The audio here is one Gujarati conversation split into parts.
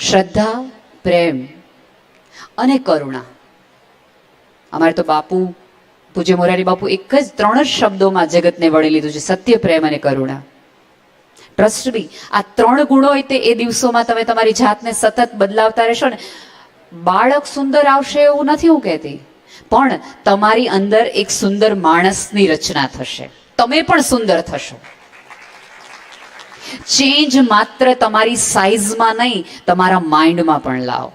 શ્રદ્ધા, પ્રેમ અને કરુણા. અમારે તો બાપુ, પૂજ્ય મોરારી બાપુ એક જ 3 જ શબ્દોમાં જગતને વળી લીધું છે: સત્ય, પ્રેમ અને કરુણા. ટ્રસ્ટ બી, આ 3 ગુણો હોય તે એ દિવસોમાં તમે તમારી જાતને સતત બદલાવતા રહેશો ને. બાળક સુંદર આવશે એવું નથી હું કહેતી, પણ તમારી અંદર એક સુંદર માણસની રચના થશે. તમે પણ સુંદર થશો. ચેન્જ માત્ર તમારી સાઈઝમાં નહીં, તમારા માઇન્ડમાં પણ લાવો,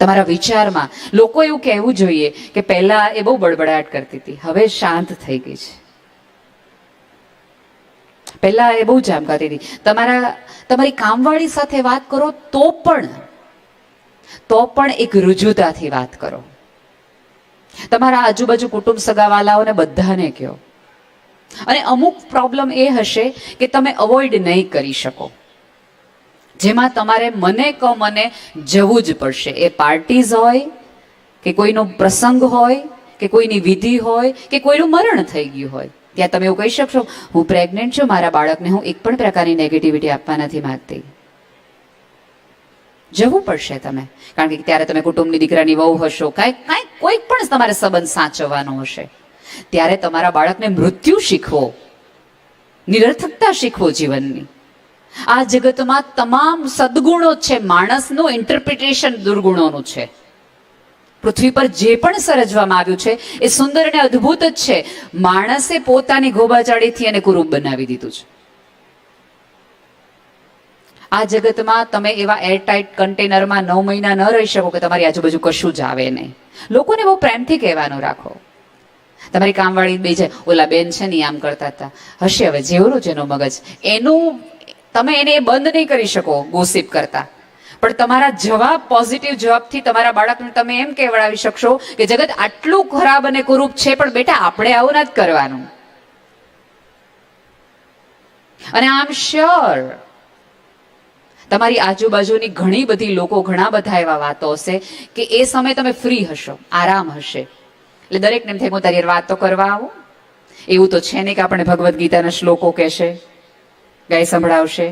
તમારા વિચારમાં. લોકો એવું કહેવું જોઈએ કે પહેલા એ બહુ બડબડાટ કરતી હતી, હવે શાંત થઈ ગઈ છે. પહેલા એ બહુ જામકાતી હતી. તમારી કામવાળી સાથે વાત કરો તો પણ એક રુજુતાથી વાત કરો. તમારા આજુબાજુ કુટુંબ સગાવાલાઓને બધાને કહો. અને અમુક પ્રોબ્લેમ એ હશે કે તમે અવોઇડ નહીં કરી શકો, જેમાં તમારે મને જવું જ પડશે. એ પાર્ટીઝ હોય કે કોઈનો પ્રસંગ હોય કે કોઈની વિધિ હોય કે કોઈનું મરણ થઈ ગયું હોય, ત્યાં તમે એવું કહી શકશો, હું પ્રેગ્નેન્ટ છું, મારા બાળકને હું એક પણ પ્રકારની નેગેટિવિટી આપવા નથી માંગતી. જવું પડશે તમે, કારણ કે ત્યારે તમે કુટુંબની દીકરાની વહુ હશો, કોઈ પણ તમારે સંબંધ સાચવવાનો હશે. ત્યારે તમારા બાળકને મૃત્યુ શીખવો, નિરર્થકતા શીખવો જીવનની. આ જગતમાં તમામ સદગુણો છે, માણસનું ઇન્ટરપ્રિટેશન દુર્ગુણોનું છે. પૃથ્વી પર જે પણ સર્જવામાં આવ્યું છે એ સુંદર અને અદ્ભુત જ છે. માણસે પોતાની ગોબાચાળીથી એને કુરૂપ બનાવી દીધું છે. આ જગતમાં તમે એવા એરટાઇટ કન્ટેનરમાં 9 મહિના ન રહી શકો કે તમારી આજુબાજુ કશું જ આવે નહીં. લોકોને બહુ પ્રેમથી કહેવાનું રાખો. તમારી કામવાળી બે છે, ઓલા બેન છે ને આમ કરતા હતા, હશે હવે જેવડું છે એનું મગજ, એનું તમે એને બંધ નહીં કરી શકો ગોસિપ કરતા. પણ તમારા જવાબ, પોઝિટિવ જવાબથી તમારા બાળકને તમે એમ કહેવડાવી શકશો કે જગત આટલું ખરાબ અને કુરૂપ છે, પણ બેટા આપણે આવું નથી કરવાનું. અને આઈ એમ શ્યોર તમારી આજુબાજુની ઘણી બધી લોકો, ઘણા બધા એવા વાતો હશે કે એ સમયે તમે ફ્રી હશો, આરામ હશે, એટલે દરેકને એમ થાય હું તારી વાત તો કરવા આવું. એવું તો છે નહીં કે આપણે ભગવદ્ ગીતાના શ્લોકો કહેશે, ગાય સંભળાવશે.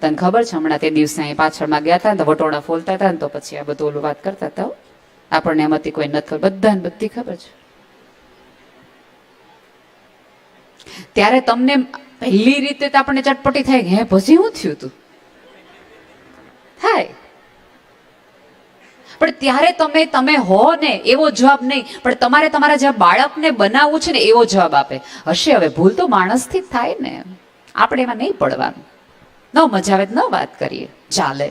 તને ખબર છે હમણાં તે દિવસે અહીં પાછળમાં ગયા હતા ને તો વટોળા ફોલતા હતા ને તો પછી આ બધું ઓલું વાત કરતા હતા. આપણને એમાંથી કોઈ નથી ખબર, બધાને બધી ખબર છે. ત્યારે તમને પહેલી રીતે તો આપણને ચટપટી થાય કે હે પછી શું થયું તું થાય, પણ ત્યારે તમે હો ને એવો જવાબ નહીં, પણ તમારે તમારા જે બાળકને બનાવવું છે ને એવો જવાબ આપે. હશે હવે ભૂલ તો માણસથી જ થાય ને, આપણે એમાં નહીં પડવાનું. ન મજા આવે ન વાત કરીએ, ચાલે.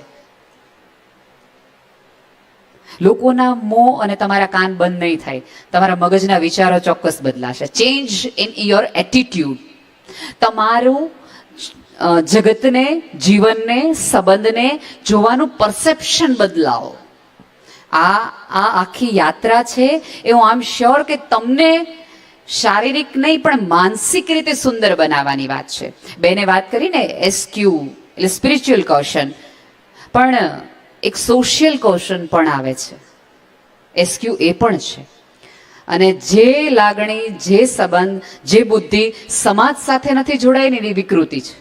લોકોના મોં અને તમારા કાન બંધ નહીં થાય, તમારા મગજના વિચારો ચોક્કસ બદલાશે. Change in your attitude. તમારું જગતને, જીવનને, સંબંધને જોવાનું પરસેપ્શન બદલાવો. આ આખી યાત્રા છે એ હું આઈ એમ શ્યોર કે તમને શારીરિક નહીં પણ માનસિક રીતે સુંદર બનાવવાની વાત છે. બેને વાત કરીને એસક્યુ એટલે સ્પિરિચ્યુઅલ કૌશન, પણ એક સોશિયલ કૌશન પણ આવે છે. એસક્યુ એ પણ છે. અને જે લાગણી, જે સંબંધ, જે બુદ્ધિ સમાજ સાથે નથી જોડાયેલી એની વિકૃતિ છે,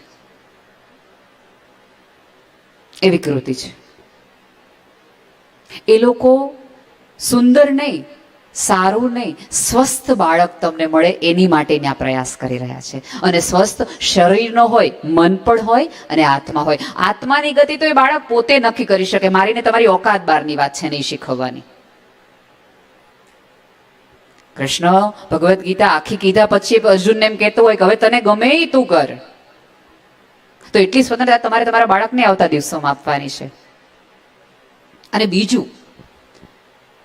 એ વિકૃતિ છે. એ લોકો સુંદર નહીં, સારું નહીં, સ્વસ્થ બાળક તમને મળે એની માટેના પ્રયાસ કરી રહ્યા છે. અને સ્વસ્થ શરીરનો હોય, મન પણ હોય અને આત્મા હોય. આત્માની ગતિ તો એ બાળક પોતે નક્કી કરી શકે. મારીને તમારી ઓકાત બહારની વાત છે નહીં શીખવવાની. કૃષ્ણ ભગવદ્ ગીતા આખી કીધા પછી અર્જુનને એમ કહેતો હોય કે હવે તને ગમે એ તું કર. તો એટલી સ્વતંત્રતા તમારે તમારા બાળકને આવતા દિવસોમાં આપવાની છે. અને બીજું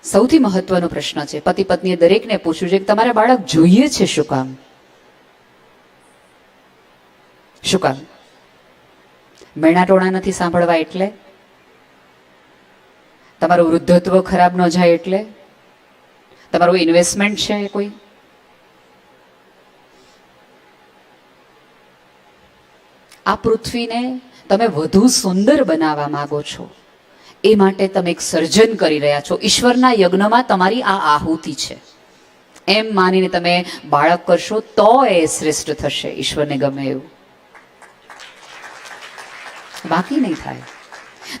સૌથી મહત્વનો પ્રશ્ન છે, પતિ પત્નીએ દરેકને પૂછવું છે કે તમારે બાળક જોઈએ છે શું કામ? શું કામ? મેણા ટોણા નથી સાંભળવા એટલે? તમારું વૃદ્ધત્વ ખરાબ ન જાય એટલે? તમારું ઇન્વેસ્ટમેન્ટ છે કોઈ? આ પૃથ્વીને તમે વધુ સુંદર બનાવવા માંગો છો, એ માટે તમે એક સર્જન કરી રહ્યા છો. ઈશ્વરના યજ્ઞમાં તમારી આ આહુતિ છે એમ માનીને તમે બાળક કરશો તો એ શ્રેષ્ઠ થશે, ઈશ્વરને ગમે એવું. બાકી નહીં થાય.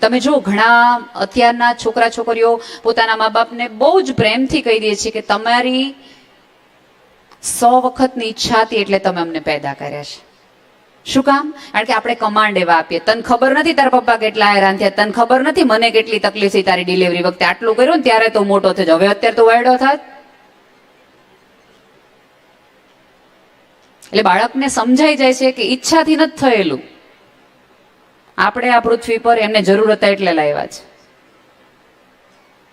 તમે જો ઘણા અત્યારના છોકરા છોકરીઓ પોતાના મા બાપને બહુ જ પ્રેમથી કહી દે છે કે તમારી 100 વખતની ઈચ્છા હતી એટલે તમે અમને પેદા કર્યા છે. શું કામ? કારણ કે આપણે કમાન્ડ એવા આપીએ, તને ખબર નથી તારા પપ્પા કેટલા હેરાન થયા, તને ખબર નથી મને કેટલી તકલીફ થઈ તારી ડિલિવરી વખતે, આટલું કર્યું ને ત્યારે તો મોટો થયો, હવે અત્યારે તો વાયડો થાત. એટલે બાળકને સમજાઈ જાય છે કે ઈચ્છાથી નથી થયેલું, આપણે આ પૃથ્વી પર એમને જરૂર હતા એટલે લાવ્યા છે.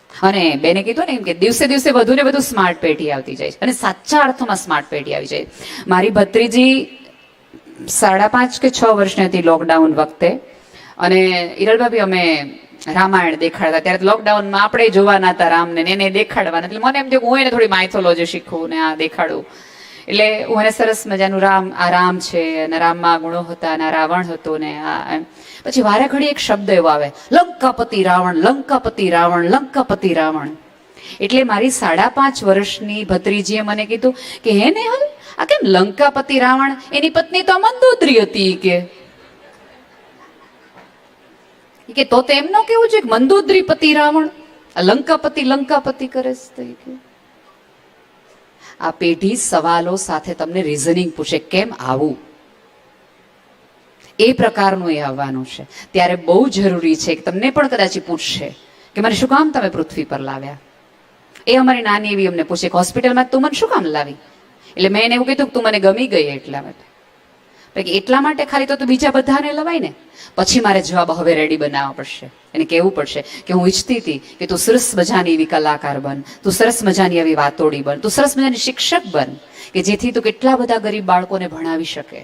અને બેને કીધું ને એમ કે દિવસે દિવસે વધુ ને વધુ સ્માર્ટ પેઢી આવતી જાય છે, અને સાચા અર્થમાં સ્માર્ટ પેઢી આવી જાય. મારી ભત્રીજી 5.5 કે 6 વર્ષની હતી લોકડાઉન વખતે, અને હિરલભાભી અમે રામાયણ દેખાડતા, ત્યારે લોકડાઉનમાં આપણે જોવાના હતા રામને, એને દેખાડવાના. એટલે મને એમ થયું કે હું એને થોડી માઇથોલોજી શીખવું ને આ દેખાડું. એટલે હું એને સરસ મજાનું રામ છે, અને રામમાં ગુણો હતા, અને રાવણ હતો ને આ. પછી વારે ઘડી એક શબ્દ એવો આવે, લંકાપતિ રાવણ, લંકાપતિ રાવણ, લંકાપતિ રાવણ. એટલે મારી 5.5 વર્ષની ભત્રીજીએ મને કીધું કે હે ને હલ આ કેમ લંકાપતિ રાવણ, એની પત્ની તો મંદોદરી હતી કે તો એમનો કેવું છે કે મંદોદરી પતિ રાવણ, લંકાપતિ લંકાપતિ કરે છે. આ પેઢી સવાલો સાથે તમને રીઝનિંગ પૂછે, કેમ આવું, એ પ્રકારનું એ આવવાનું છે. ત્યારે બહુ જરૂરી છે કે તમને પણ કદાચ પૂછશે કે મને શું કામ તમે પૃથ્વી પર લાવ્યા. એ અમારી નાની એવી અમને પૂછે કે હોસ્પિટલમાં તું મને શું કામ લાવી? એટલે મેં એને એવું કીધું કે તું મને ગમી ગઈ એટલા માટે. એટલા માટે ખાલી તો બીજા બધાને લવાય ને. પછી મારે જવાબ હવે રેડી બનાવવા પડશે, એને કહેવું પડશે કે હું ઈચ્છતી હતી કે તું સરસ મજાની એવી કલાકાર બન, તું સરસ મજાની એવી વાતોડી બન, તું સરસ મજાની શિક્ષક બન, કે જેથી તું કેટલા બધા ગરીબ બાળકોને ભણાવી શકે.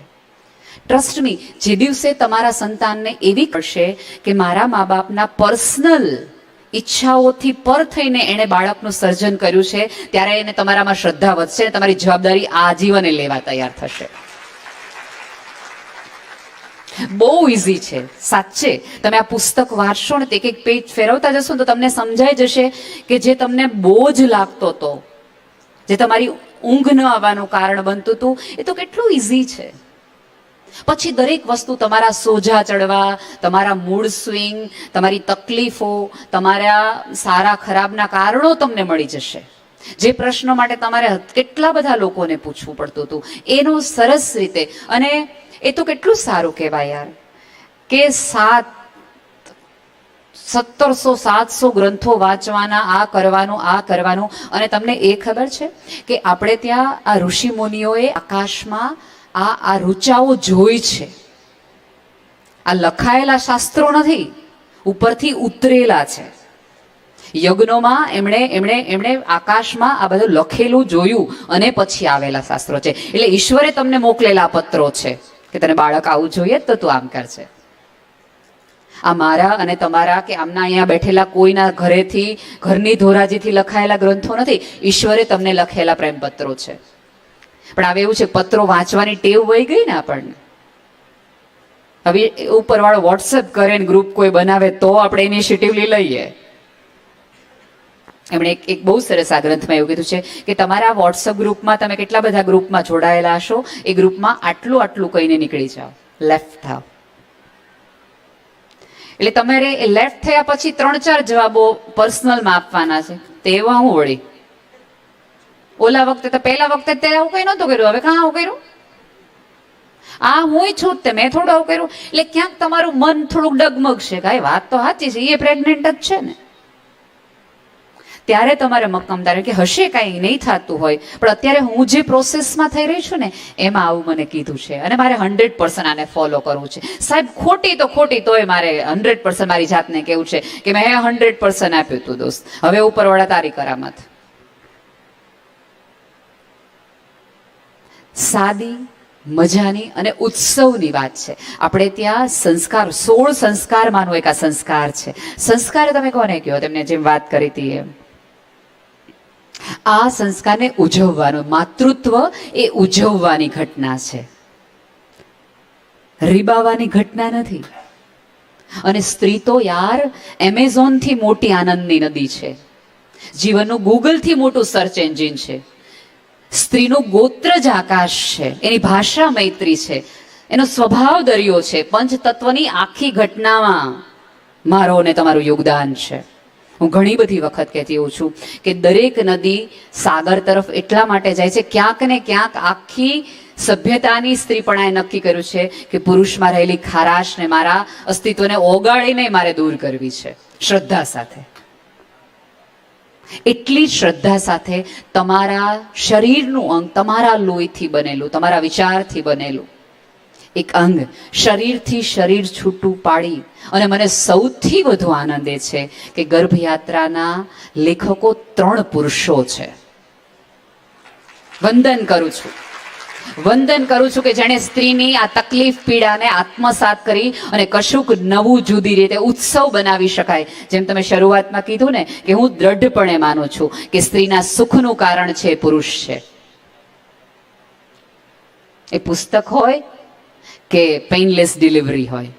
ટ્રસ્ટ મી, જે દિવસે તમારા સંતાનને એવી કરશે કે મારા મા બાપના પર્સનલ ઈચ્છાઓથી પર થઈને એને બાળકનું સર્જન કર્યું છે, ત્યારે એને તમારામાં શ્રદ્ધા વધશે, તમારી જવાબદારી આજીવન લેવા તૈયાર થશે. બહુ ઈઝી છે સાચે. તમે આ પુસ્તક વાંચશો ને, એક એક પેજ ફેરવતા જશો ને તો તમને સમજાઈ જશે કે જે તમને બોજ લાગતો હતો, જે તમારી ઊંઘ ન આવવાનું કારણ બનતું હતું, એ તો કેટલું ઈઝી છે. પછી દરેક વસ્તુ તમારા સોજા ચડવા, તમારા મૂડ સ્વિંગ, તમારી તકલીફો, તમારા સારા ખરાબના કારણો તમને મળી જશે. જે પ્રશ્નો માટે તમારે કેટલા બધા લોકોને પૂછવું પડતું હતું, એનો સરસ રીતે. અને એ તો કેટલું સારું કહેવાય યાર કે 1700-700 ગ્રંથો વાંચવાના, આ કરવાનું. અને તમને એ ખબર છે કે આપણે ત્યાં આ ઋષિ મુનિઓએ આકાશમાં આ ઋચાઓ જોઈ છે. આ લખાયેલા શાસ્ત્રો નથી, ઉપરથી ઉતરેલા છે. યજ્ઞોમાં એમણે આકાશમાં આ બધું લખેલું જોયું અને પછી આવેલા શાસ્ત્રો છે. એટલે ઈશ્વરે તમને મોકલેલા પત્રો છે કે તને બાળક આવું જોઈએ તો તું આમ કરશે. આ મારા અને તમારા કે આમના અહીંયા બેઠેલા કોઈના ઘરેથી, ઘરની ધોરાજીથી લખાયેલા ગ્રંથો નથી, ઈશ્વરે તમને લખેલા પ્રેમપત્રો છે. પણ હવે એવું છે, પત્રો વાંચવાની ટેવ વહી ગઈ ને આપણને. હવે ઉપરવાળો વોટ્સએપ કરે ને ગ્રુપ કોઈ બનાવે તો આપણે ઇનિશિયેટિવ લઈએ. એમણે એક બહુ સરસ આ ગ્રંથમાં એવું કીધું છે કે તમારા વોટ્સએપ ગ્રુપમાં તમે કેટલા બધા ગ્રુપમાં જોડાયેલા હશો, એ ગ્રુપમાં આટલું કહીને નીકળી જાઓ, લેફ્ટ થાવ. એટલે તમારે લેફ્ટ થયા પછી 3-4 જવાબો પર્સનલમાં આપવાના છે. તેવા હું વળી ઓલા વખતે તો પહેલા વખતે તે આવું કઈ નહોતું કર્યું, હવે કાં આવું કર્યું? આ હું છું તે મેં થોડું આવું કર્યું. એટલે ક્યાંક તમારું મન થોડુંક ડગમગશે કે વાત તો સાચી છે, એ પ્રેગ્નેન્ટ જ છે ને. ત્યારે તમારે મક્કમદાર કે હશે કાંઈ નહીં થતું હોય, પણ અત્યારે હું જે પ્રોસેસમાં થઈ રહી છું ને એમાં આવું મને કીધું છે અને મારે 100% આને ફોલો કરવું છે. સાહેબ ખોટી તોય મારે 100% મારી જાતને કેવું છે કે મેં 100% આપ્યું હતું દોસ્ત, હવે ઉપરવાળા તારી કરામત. સાદી મજાની અને ઉત્સવની વાત છે. આપણે ત્યાં સંસ્કાર, 16 સંસ્કારમાંનો એક આ સંસ્કાર છે. સંસ્કાર તમે કોને કહો? તેમને જેમ વાત કરી હતી એમ આ સંસ્કારને ઉજવવાનું, માતૃત્વ એ ઉજવવાની ઘટના છે, રીબાવાની ઘટના નથી. અને સ્ત્રી તો યાર એમેઝોનથી મોટી આનંદની નદી છે, જીવનનું ગૂગલથી મોટું સર્ચ એન્જિન છે. સ્ત્રીનું ગોત્ર જ આકાશ છે, એની ભાષા મૈત્રી છે, એનો સ્વભાવ દરિયો છે. પંચતત્વની આખી ઘટનામાં મારો અને તમારું યોગદાન છે. હું ઘણી બધી વખત કહેતી હોઉં છું કે દરેક નદી સાગર તરફ એટલા માટે જાય છે, ક્યાંક ને ક્યાંક આખી સભ્યતાની સ્ત્રીપણાએ નક્કી કર્યું છે કે પુરુષમાં રહેલી ખારાશને મારા અસ્તિત્વને ઓગાળીને મારે દૂર કરવી છે, શ્રદ્ધા સાથે. એટલી શ્રદ્ધા સાથે તમારા શરીરનું અંગ, તમારા લોહીથી બનેલું, તમારા વિચારથી બનેલું એક અંગ શરીરથી શરીર છૂટું પાડી, અને મને સૌથી વધુ આનંદ એ છે કે ગર્ભયાત્રાના લેખકો 3 પુરુષો છે. વંદન કરું છું કે જેણે સ્ત્રીની આ તકલીફ પીડાને આત્મસાત કરી અને કશુંક નવું જુદી રીતે ઉત્સવ બનાવી શકાય. જેમ તમે શરૂઆતમાં કીધું ને કે હું દ્રઢપણે માનું છું કે સ્ત્રીના સુખનું કારણ છે પુરુષ છે. એ પુસ્તક હોય કે પેઇનલેસ ડિલિવરી હોય,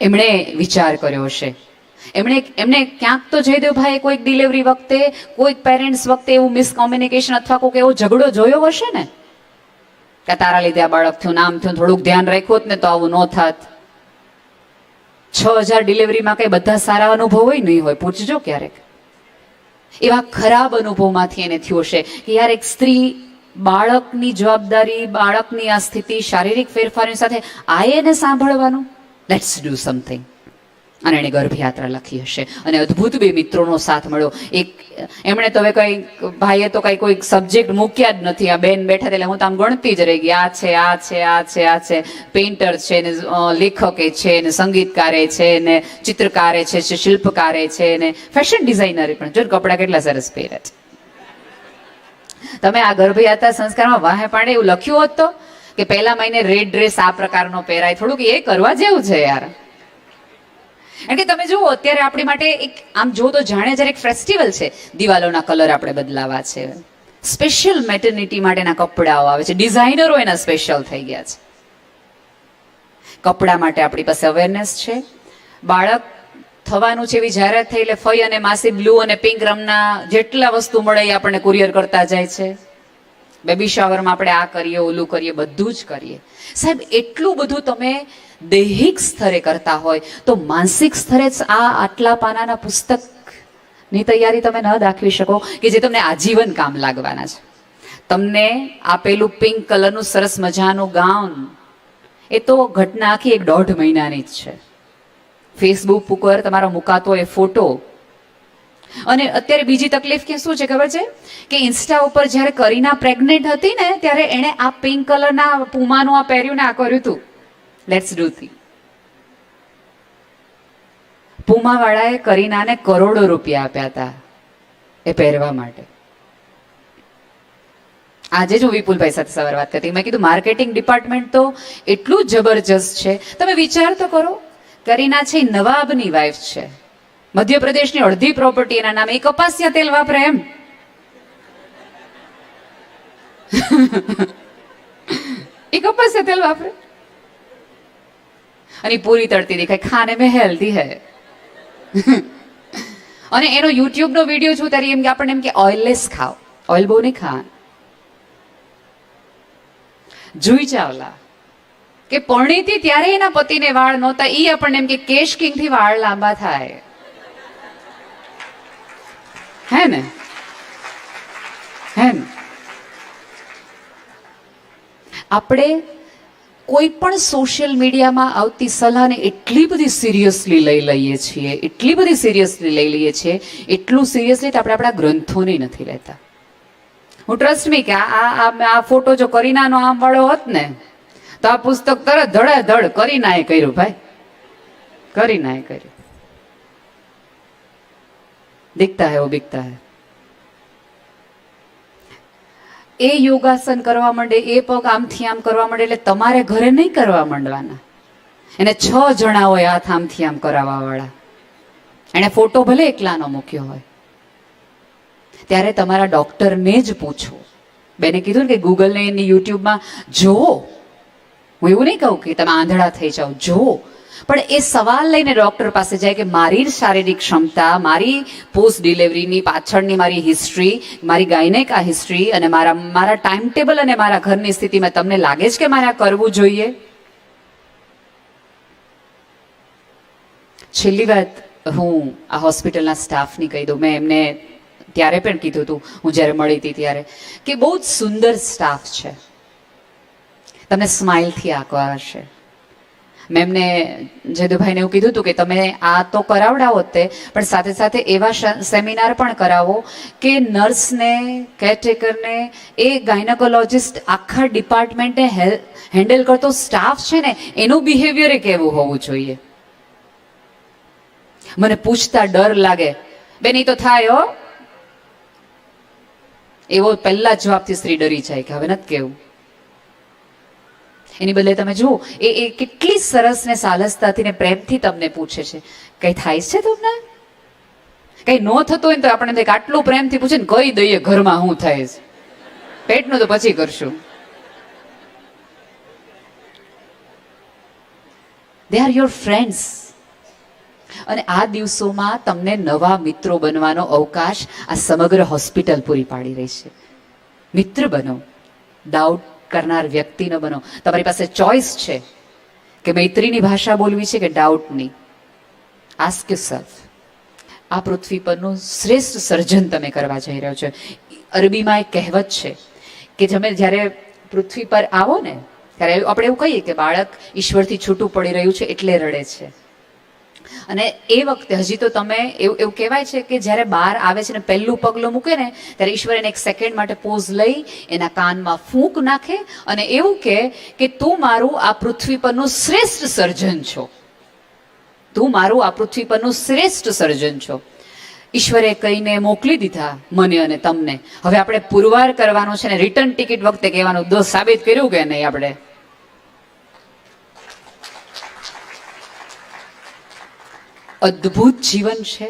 એમણે વિચાર કર્યો હશે. એમણે ક્યાંક તો જયદેવભાઈએ કોઈક ડિલિવરી વખતે, કોઈક પેરેન્ટ્સ વખતે એવું મિસકોમ્યુનિકેશન અથવા કોઈક એવો ઝઘડો જોયો હશે ને કે તારા લીધે આ બાળક થયું, નામ થયું, થોડુંક ધ્યાન રાખ્યું હોત ને તો આવું ન થાત. 6000 ડિલિવરીમાં કઈ બધા સારા અનુભવ હોય નહીં હોય, પૂછજો ક્યારેક. એવા ખરાબ અનુભવમાંથી એને થયું હશે કે યાર એક સ્ત્રી, બાળકની જવાબદારી, બાળકની આ સ્થિતિ, શારીરિક ફેરફારની સાથે આ એને સાંભળવાનું, લેટ્સ ડુ સમથિંગ. અને એણે ગર્ભયાત્રા લખી હશે અને અદ્ભુત 2 મિત્રોનો સાથ મળ્યો. એક એમણે તો હવે કઈ ભાઈએ તો કઈ કોઈ સબ્જેક્ટ મૂક્યા જ નથી. આ બેન બેઠા એટલે હું તો આમ ગણતી જ રહી ગઈ. આ છે પેઇન્ટર છે ને, લેખકે છે ને, સંગીતકારે છે ને, ચિત્રકારે છે, શિલ્પકારે છે ને, ફેશન ડિઝાઇનરે પણ. જો કપડાં કેટલા સરસ પહેરે છે. તમે આ ગર્ભયાત્રા સંસ્કારમાં વાહે પાડે એવું લખ્યું હોત તો કે પહેલા મહિને રેડ ડ્રેસ આ પ્રકારનો પહેરાય, થોડુંક એ કરવા જેવું છે યાર. એટલે તમે જુઓ અત્યારે આપણી માટે એક આમ જો તો જાણે જ્યારે એક ફેસ્ટિવલ છે, દિવાલોના કલર આપણે બદલાવા છે, સ્પેશિયલ મેટર્નિટી માટેના કપડાઓ આવે છે, ડિઝાઇનરો એના સ્પેશિયલ થઈ ગયા છે. કપડા માટે આપણી પાસે અવેરનેસ છે. બાળક થવાનું છે એવી જાહેરાત થઈ એટલે ફઈ અને માસી બ્લુ અને પિંક રંગના જેટલા વસ્તુ મળે એ આપણને કુરિયર કરતા જાય છે. બેબી શાવરમાં આપણે આ કરીએ, ઓલું કરીએ, બધું જ કરીએ. સાહેબ એટલું બધું તમે દૈહિક સ્તરે કરતા હોય તો માનસિક સ્તરે જ આ આટલા પાનાના પુસ્તકની તૈયારી તમે ન દાખવી શકો કે જે તમને આજીવન કામ લાગવાના છે. તમને આપેલું પિંક કલરનું સરસ મજાનું ગાઉન, એ તો ઘટના આખી 1.5 મહિનાની જ છે. ફેસબુક ઉપર તમારો મુકાતો એ ફોટો. અને અત્યારે બીજી તકલીફ કે શું છે ખબર છે કે ઇન્સ્ટા ઉપર જ્યારે કરીના પ્રેગ્નેન્ટ હતી ને ત્યારે એણે આ પિંક કલરના પુમાનું આ પહેર્યું ને આ કર્યું હતું. લેટ્સ ડુ થી. પુમા વાળાએ કરીનાને કરોડો રૂપિયા આપ્યા હતા એ પહેરવા માટે. આજે જ હું વિપુલભાઈ સાથે સવારે વાત કરતી, મેં કીધું માર્કેટિંગ ડિપાર્ટમેન્ટ તો એટલું જબરજસ્ત છે. તમે વિચાર તો કરો, કરીના છે નવાબની વાઇફ છે, મધ્યપ્રદેશની અડધી પ્રોપર્ટી એના નામે, એ કપાસિયા તેલ વાપરે એમ. એ કપાસિયા તેલ વાપરે અને પૂરી તળતી દેખાય, ખાને મેં હેલ્ધી હૈ. અને એનો યુટ્યુબ નો વિડીયો છું ત્યારે એમ કે આપણને એમ કે ઓઇલલેસ ખાઓ, ઓઇલ બહુ નહીં ખાવાનું. જુઈ ચાવલા કે પરણીતી ત્યારે એના પતિને વાળ નહોતા, ઈ આપણને એમ કે કેશ કિંગ થી વાળ લાંબા થાય. હે ને આપણે કોઈ પણ સોશિયલ મીડિયામાં આવતી સલાહને એટલી બધી સિરિયસલી લઈ લઈએ છીએ, એટલું સિરિયસલી આપણે આપણા ગ્રંથોને નથી લેતા. હું ટ્રસ્ટ મી કે આ ફોટો જો કરીનાનો આમ વાળો હોત ને તો આ પુસ્તક તરત ધડાધડ કરીનાએ કર્યું ભાઈ, કરીનાએ કર્યું. દિખતા હૈ વો બિકતા હૈ. એ યોગાસન કરવા માંડે, એ પગ આમથી આમ કરવા માંડે એટલે તમારે ઘરે નહીં કરવા માંડવાના. એને 6 જણા હોય હાથ આમથી આમ કરાવવા વાળા. એને ફોટો ભલે એકલાનો મૂક્યો હોય. ત્યારે તમારા ડોક્ટરને જ પૂછો. બેને કીધું ને કે ગૂગલ ને એની યુટ્યુબમાં જોવો. હું એવું નહીં કહું કે તમે આંધળા થઈ જાઓ, જોવો. પણ એ સવાલ લઈને ડોક્ટર પાસે જાય કે મારી શારીરિક ક્ષમતા, મારી પોસ્ટ ડિલિવરીની પાછળની મારી હિસ્ટ્રી, મારી ગાયનેક આ હિસ્ટ્રી અને મારા ટાઈમ ટેબલ અને મારા ઘરની સ્થિતિમાં તમને લાગે છે કે મારે આ કરવું જોઈએ? છેલ્લી વાત હું આ હોસ્પિટલના સ્ટાફની કહી દઉં. મેં એમને ત્યારે પણ કીધું હતું, હું જ્યારે મળી હતી ત્યારે, કે બહુ જ સુંદર સ્ટાફ છે, તમને સ્માઇલથી આકર્ષે. મેં એમને જયદુભાઈને એવું કીધું હતું કે તમે આ તો કરાવડાવો તે, પણ સાથે સાથે એવા સેમિનાર પણ કરાવો કે નર્સને, કેરટેકરને, એ ગાયનેકોલોજિસ્ટ આખા ડિપાર્ટમેન્ટને હેન્ડલ કરતો સ્ટાફ છે ને, એનું બિહેવિયર કેવું હોવું જોઈએ. મને પૂછતા ડર લાગે, બેન ઈ તો થાય હો, એવો પહેલા જવાબથી સ્ત્રી ડરી જાય કે હવે નથી કેવું. એની બદલે તમે જુઓ, એ કેટલી સરસ ને સાલસતાથી ને પ્રેમથી તમને પૂછે છે, કઈ થાય છે તમને? કઈ ન થતું હોય ને તો આપણે આટલું પ્રેમથી પૂછે ને, કહી દઈએ ઘરમાં શું થાય છે, પેટનું તો પછી કરશું. They are your friends. અને આ દિવસોમાં તમને નવા મિત્રો બનવાનો અવકાશ આ સમગ્ર હોસ્પિટલ પૂરી પાડી રહી છે. મિત્ર બનો, ડાઉટ કરનાર વ્યક્તિ ન બનો. તમારી પાસે ચોઇસ છે કે મૈત્રીની ભાષા બોલવી છે કે ડાઉટની. Ask yourself. આ પૃથ્વી પરનું શ્રેષ્ઠ સર્જન તમે કરવા જઈ રહ્યો છો. અરબીમાં એક કહેવત છે કે તમે જ્યારે પૃથ્વી પર આવો ને, ત્યારે આપણે એવું કહીએ કે બાળક ઈશ્વરથી છૂટું પડી રહ્યું છે એટલે રડે છે. અને એ વખતે હજી તો તમે એવું કહેવાય છે કે જ્યારે બહાર આવે છે ને પહેલું પગલું મૂકે ને, ત્યારે ઈશ્વર એને એક સેકન્ડ માટે પોઝ લઈ એના કાનમાં ફૂંક નાખે અને એવું કહે કે તું મારું આ પૃથ્વી પરનું શ્રેષ્ઠ સર્જન છો, તું મારું આ પૃથ્વી પરનું શ્રેષ્ઠ સર્જન છો. ઈશ્વરે કહીને મોકલી દીધા મને અને તમને. હવે આપણે પુરવાર કરવાનો છે ને રિટર્ન ટિકિટ વખતે કહેવાનું, દોસ્ત સાબિત કર્યું કે નહીં આપણે? અદ્ભુત જીવન છે.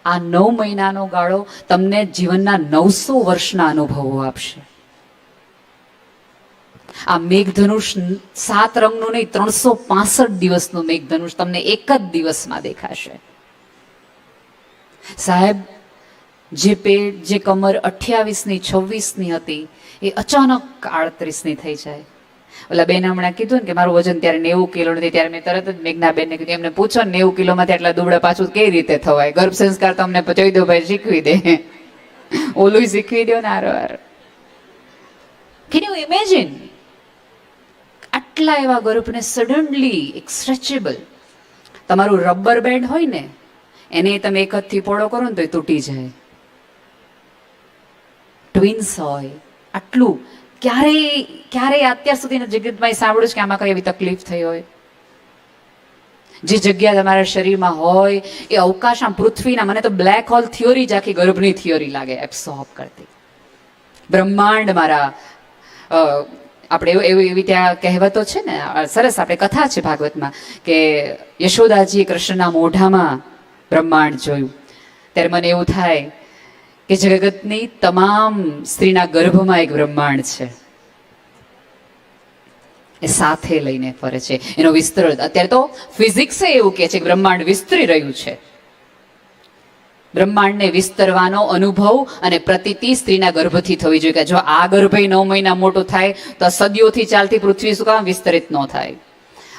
આ 9 મહિનાનો ગાળો તમને જીવનના 900 વર્ષના અનુભવો આપશે. આ મેઘધનુષ 7 રંગનું નહીં, 365 દિવસનું મેઘધનુષ તમને એક જ દિવસમાં દેખાશે. સાહેબ, જે પેટ, જે કમર 28ની 26ની હતી, એ અચાનક 38ની થઈ જાય. ઓલા બેન હમણાં કીધું ને કે મારું વજન ત્યારે 90 કિલો નથી, ત્યારે મેં તરત જ મેઘનાબેનને કીધું, એમને પૂછો ને 90 કિલોમાંથી આટલા દુબળા પાછું કઈ રીતે થવાય? ગર્ભ સંસ્કાર તમને ચૈદુભાઈ શીખવી દે, ઓલું શીખવી દો ને હારોહાર. Can you imagine? આટલા એવા ગર્ભને સડનલી એક સ્ટ્રેચેબલ, તમારું રબર બેન્ડ હોય ને એને તમે એક હાથથી પોળો કરો ને તો એ તૂટી જાય. ટ્વિન્સ હોય, આટલું ક્યારેય અત્યાર સુધી જગતમાં સાંભળ્યું છે કે આમાં કઈ એવી તકલીફ થઈ હોય? જે જગ્યા તમારા શરીરમાં હોય એ અવકાશ, આમ પૃથ્વીના, મને તો બ્લેક હોલ થિયોરી જ આખી ગર્ભની થિયોરી લાગે, એબ્સોર્બ કરતી. બ્રહ્માંડ મારા, આપણે એવી ત્યાં કહેવતો છે ને, સરસ આપણે કથા છે ભાગવતમાં કે યશોદાજીએ કૃષ્ણના મોઢામાં બ્રહ્માંડ જોયું. ત્યારે મને એવું થાય કે જગતની તમામ સ્ત્રીના ગર્ભમાં એક બ્રહ્માંડ છે, એ સાથે લઈને ફરે છે. એનો વિસ્તર અત્યારે તો ફિઝિક્સ એવું કહે છે કે બ્રહ્માંડ વિસ્તરી રહ્યું છે. બ્રહ્માંડને વિસ્તરવાનો અનુભવ અને પ્રતીતિ સ્ત્રીના ગર્ભથી થવી જોઈએ કે જો આ ગર્ભ 9 મહિના મોટો થાય તો સદીઓથી ચાલતી પૃથ્વી શું કામ વિસ્તરિત ન થાય?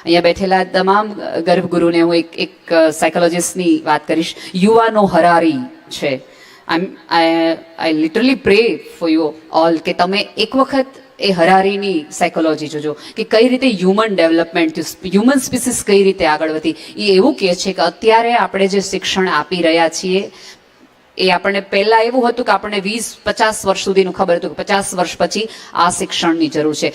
અહીંયા બેઠેલા તમામ ગર્ભગુરુને હું એક સાયકોલોજીસ્ટની વાત કરીશ. યુવાનો હરારી છે. I literally pray for you all કે તમે એક વખત એ હરારીની સાયકોલોજી જોજો કે કઈ રીતે હ્યુમન ડેવલપમેન્ટ, હ્યુમન સ્પીસીસ કઈ રીતે આગળ વધી. એ એવું કહે છે કે અત્યારે આપણે જે શિક્ષણ આપી રહ્યા છીએ એ આપણને પહેલા એવું હતું કે આપણને 20-50 વર્ષ સુધીનું ખબર હતું કે 50 વર્ષ પછી આ શિક્ષણની જરૂર છે.